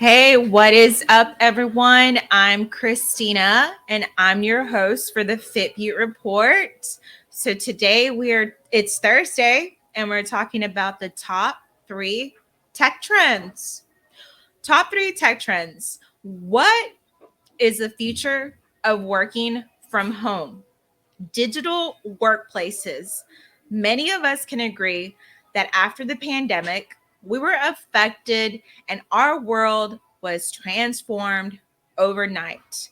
Hey, what is up, everyone? I'm Christina, and I'm your host for the Fit Beaute Report. So today it's Thursday, and we're talking about the top three tech trends. Top three tech trends. What is the future of working from home? Digital workplaces. Many of us can agree that after the pandemic, we were affected and our world was transformed overnight.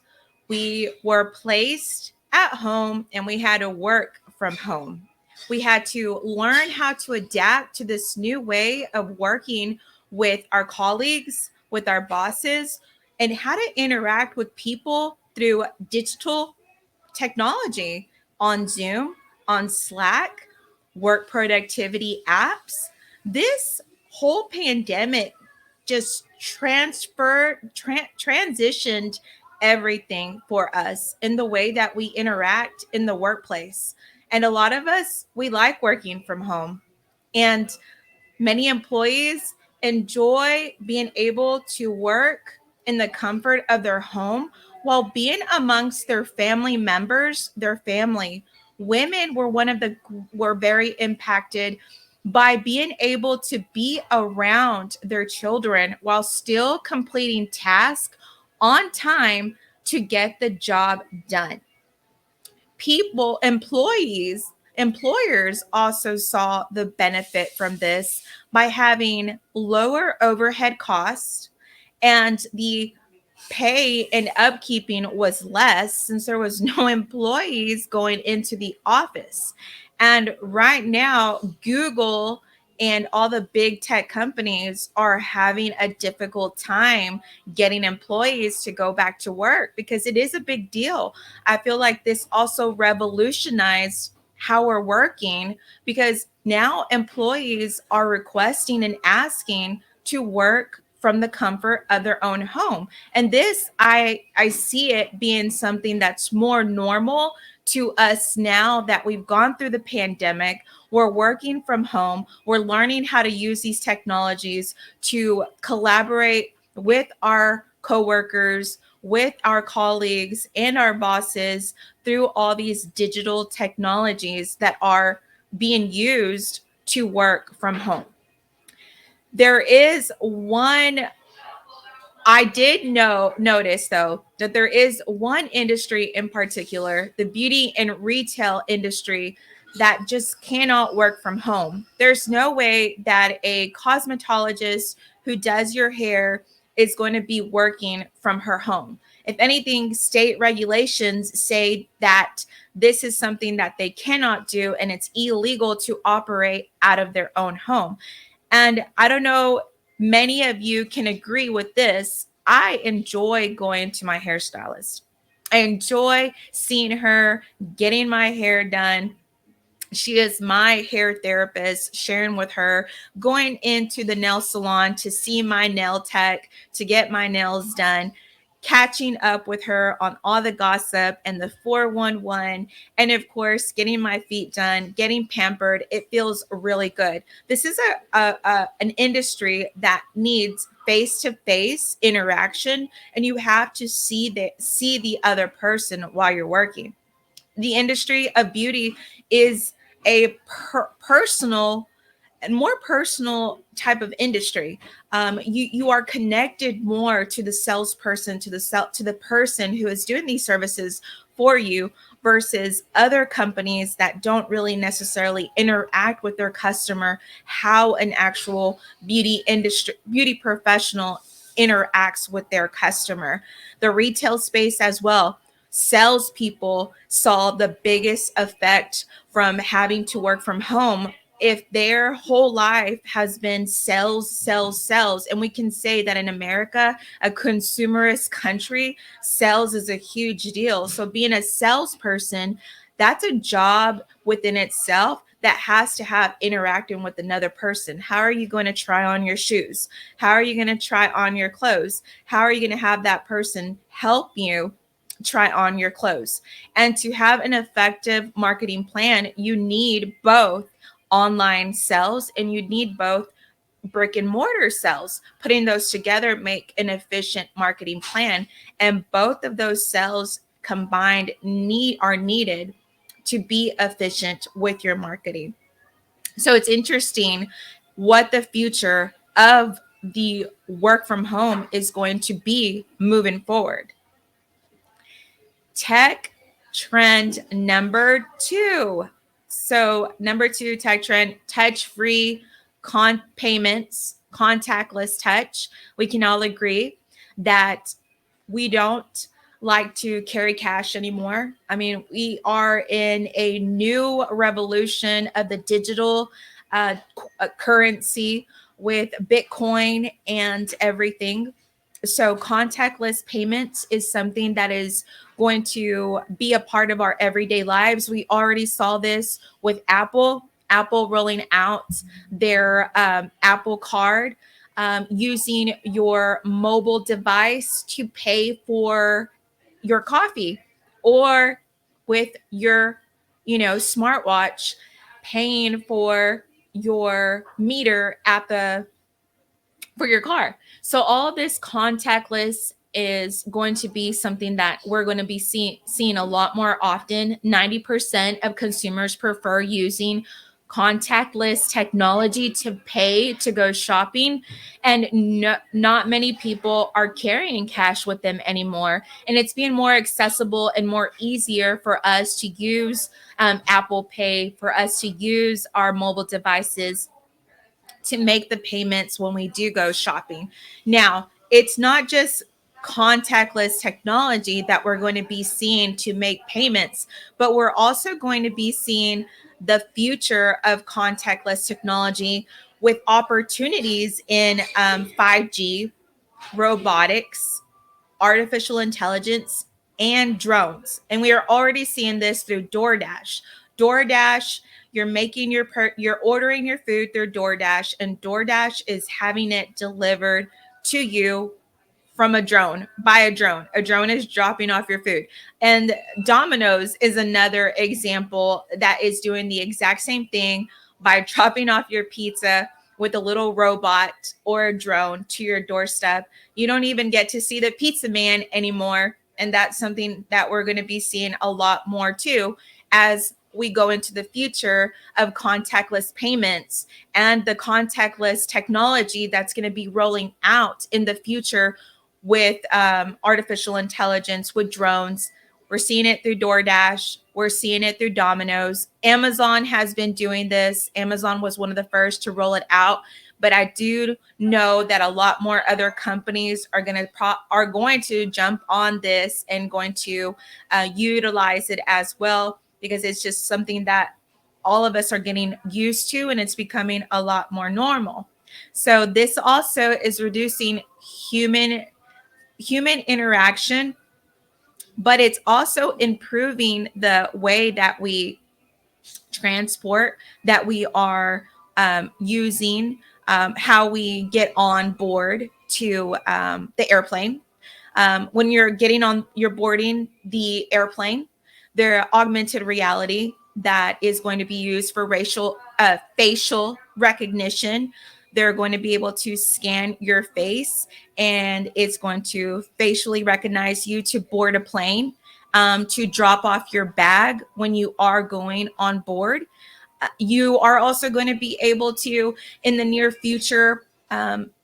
We were placed at home and we had to work from home. We had to learn how to adapt to this new way of working with our colleagues, with our bosses, and how to interact with people through digital technology on Zoom, on Slack, work productivity apps. This whole pandemic just transitioned everything for us in the way that we interact in the workplace. And a lot of us, we like working from home. And many employees enjoy being able to work in the comfort of their home while being amongst their family members, their family. Women were very impacted by being able to be around their children while still completing tasks on time to get the job done. Employers also saw the benefit from this by having lower overhead costs, and the pay and upkeeping was less since there was no employees going into the office. And right now, Google and all the big tech companies are having a difficult time getting employees to go back to work because it is a big deal. I feel like this also revolutionized how we're working because now employees are requesting and asking to work from the comfort of their own home. And this, I see it being something that's more normal to us now that we've gone through the pandemic. We're working from home. We're learning how to use these technologies to collaborate with our coworkers, with our colleagues and our bosses through all these digital technologies that are being used to work from home. There is one I did notice though that there is one industry in particular, the beauty and retail industry, that just cannot work from home. There's no way that a cosmetologist who does your hair is going to be working from her home. If anything, state regulations say that this is something that they cannot do and it's illegal to operate out of their own home. And I don't know, many of you can agree with this. I enjoy going to my hairstylist. I enjoy seeing her, getting my hair done. She is my hair therapist, sharing with her, going into the nail salon to see my nail tech, to get my nails done, catching up with her on all the gossip and the 411, and of course, getting my feet done, getting pampered. It feels really good. This is an industry that needs face-to-face interaction, and you have to see the other person while you're working. The industry of beauty is a personal and more personal type of industry. You are connected more to the salesperson, to the person who is doing these services for you, versus other companies that don't really necessarily interact with their customer how an actual beauty professional interacts with their customer. The retail space as well. Salespeople saw the biggest effect from having to work from home if their whole life has been sales, sales, sales. And we can say that in America, a consumerist country, sales is a huge deal. So being a salesperson, that's a job within itself that has to have interacting with another person. How are you going to try on your shoes? How are you going to try on your clothes? How are you going to have that person help you try on your clothes? And to have an effective marketing plan, you need both online sales and you need both brick and mortar sales. Putting those together make an efficient marketing plan, and both of those sales combined are needed to be efficient with your marketing. So it's interesting what the future of the work from home is going to be moving forward. Tech trend number 2. So number 2 tech trend, touch-free payments, contactless touch. We can all agree that we don't like to carry cash anymore. I mean, we are in a new revolution of the digital currency with Bitcoin and everything. So contactless payments is something that is going to be a part of our everyday lives. We already saw this with Apple rolling out their Apple Card, using your mobile device to pay for your coffee, or with your, smartwatch, paying for your meter for your car. So all this contactless is going to be something that we're going to be seeing a lot more often. 90% of consumers prefer using contactless technology to pay to go shopping, and not many people are carrying cash with them anymore, and it's being more accessible and more easier for us to use Apple Pay, for us to use our mobile devices to make the payments when we do go shopping. Now, it's not just contactless technology that we're going to be seeing to make payments, but we're also going to be seeing the future of contactless technology with opportunities in 5G, robotics, artificial intelligence, and drones. And we are already seeing this through DoorDash. DoorDash, you're ordering your food through DoorDash, and DoorDash is having it delivered to you from a drone, by a drone. A drone is dropping off your food. And Domino's is another example that is doing the exact same thing by dropping off your pizza with a little robot or a drone to your doorstep. You don't even get to see the pizza man anymore. And that's something that we're going to be seeing a lot more too, as we go into the future of contactless payments and the contactless technology that's going to be rolling out in the future with artificial intelligence, with drones. We're seeing it through DoorDash. We're seeing it through Domino's. Amazon has been doing this. Amazon was one of the first to roll it out, but I do know that a lot more other companies are going to jump on this and going to utilize it as well, because it's just something that all of us are getting used to, and it's becoming a lot more normal. So this also is reducing human interaction, but it's also improving the way that we transport, that we are using, how we get on board to the airplane. When you're boarding the airplane, there are augmented reality that is going to be used for facial recognition. They're going to be able to scan your face, and it's going to facially recognize you to board a plane, to drop off your bag when you are going on board. You are also going to be able to, in the near future,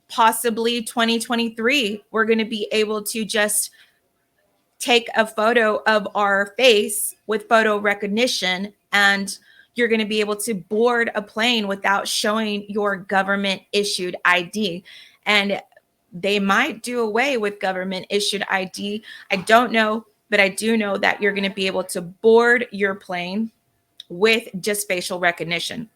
possibly 2023, we're going to be able to just take a photo of our face with photo recognition, and you're going to be able to board a plane without showing your government issued ID. And they might do away with government issued ID. I don't know, but I do know that you're going to be able to board your plane with just facial recognition.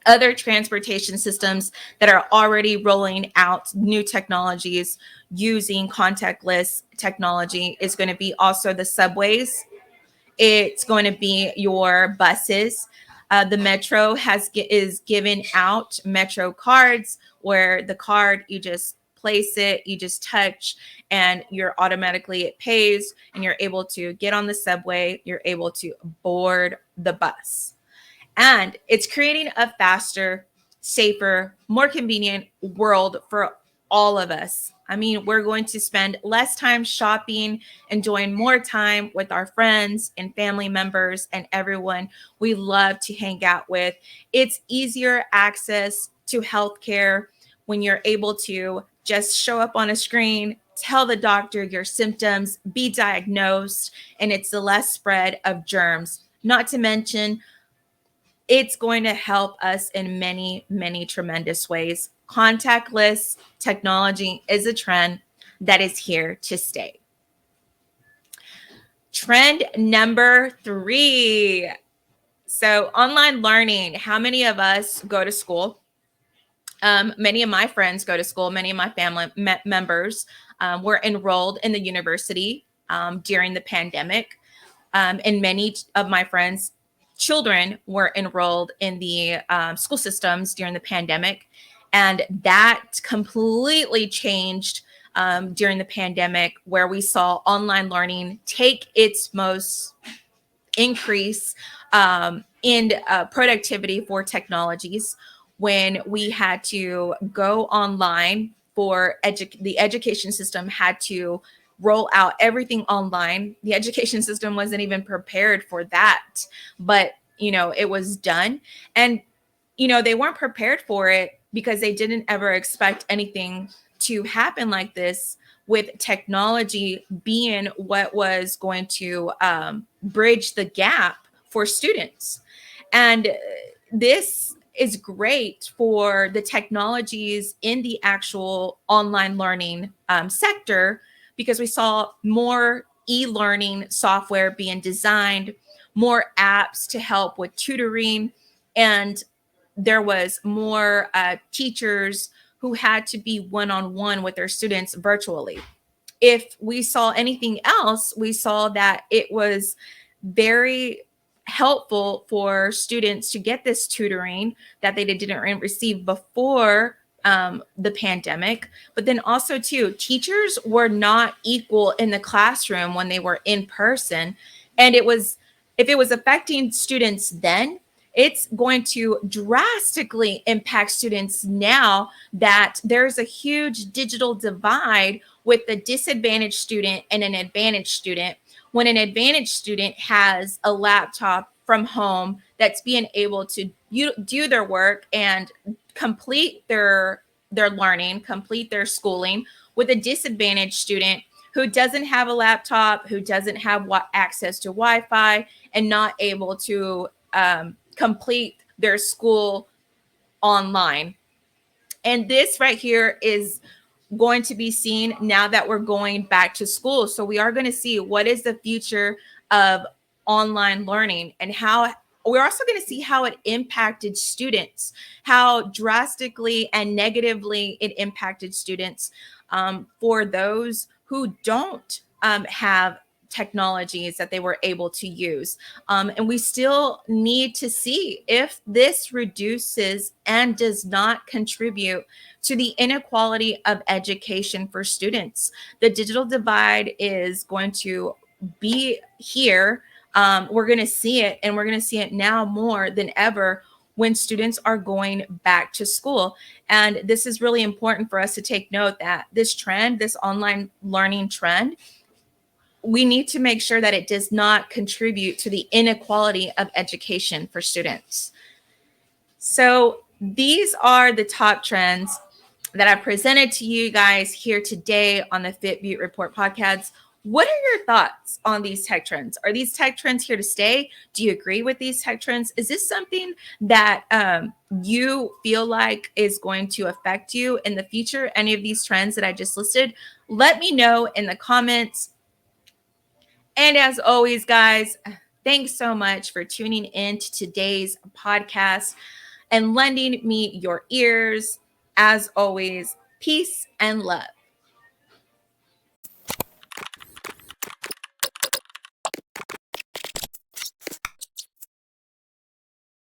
Other transportation systems that are already rolling out new technologies using contactless technology is going to be also the subways. It's going to be your buses. The metro is giving out metro cards, where the card, you just place it, you just touch, and it pays, and you're able to get on the subway. You're able to board the bus. And it's creating a faster, safer, more convenient world for all of us. I mean, we're going to spend less time shopping, enjoying more time with our friends and family members and everyone we love to hang out with. It's easier access to healthcare when you're able to just show up on a screen, tell the doctor your symptoms, be diagnosed, and it's the less spread of germs. Not to mention, it's going to help us in many, many tremendous ways. Contactless technology is a trend that is here to stay. Trend number 3. So, online learning. How many of us go to school? Many of my friends go to school. Many of my family members were enrolled in the university during the pandemic. And many of my friends' children were enrolled in the school systems during the pandemic. And that completely changed during the pandemic, where we saw online learning take its most increase in productivity for technologies, when we had to go online for the education system had to roll out everything online. The education system wasn't even prepared for that, but it was done. And they weren't prepared for it because they didn't ever expect anything to happen like this, with technology being what was going to bridge the gap for students. And this is great for the technologies in the actual online learning sector, because we saw more e-learning software being designed, more apps to help with tutoring, and there was more teachers who had to be one-on-one with their students virtually. If we saw anything else, we saw that it was very helpful for students to get this tutoring that they didn't receive before the pandemic. But then also too, teachers were not equal in the classroom when they were in person. And if it was affecting students then, it's going to drastically impact students now that there's a huge digital divide with the disadvantaged student and an advantaged student. When an advantaged student has a laptop from home that's being able to do their work and complete their learning, complete their schooling, with a disadvantaged student who doesn't have a laptop, who doesn't have access to Wi-Fi, and not able to complete their school online. And this right here is going to be seen now that we're going back to school. So we are going to see what is the future of online learning, and how we're also going to see how it impacted students, how drastically and negatively it impacted students for those who don't have technologies that they were able to use. And we still need to see if this reduces and does not contribute to the inequality of education for students. The digital divide is going to be here. We're going to see it, and we're going to see it now more than ever when students are going back to school. And this is really important for us to take note that this trend, this online learning trend, we need to make sure that it does not contribute to the inequality of education for students. So these are the top trends that I presented to you guys here today on the Fit Beaute Report podcast. What are your thoughts on these tech trends? Are these tech trends here to stay? Do you agree with these tech trends? Is this something that you feel like is going to affect you in the future? Any of these trends that I just listed? Let me know in the comments. And as always, guys, thanks so much for tuning in to today's podcast and lending me your ears. As always, peace and love.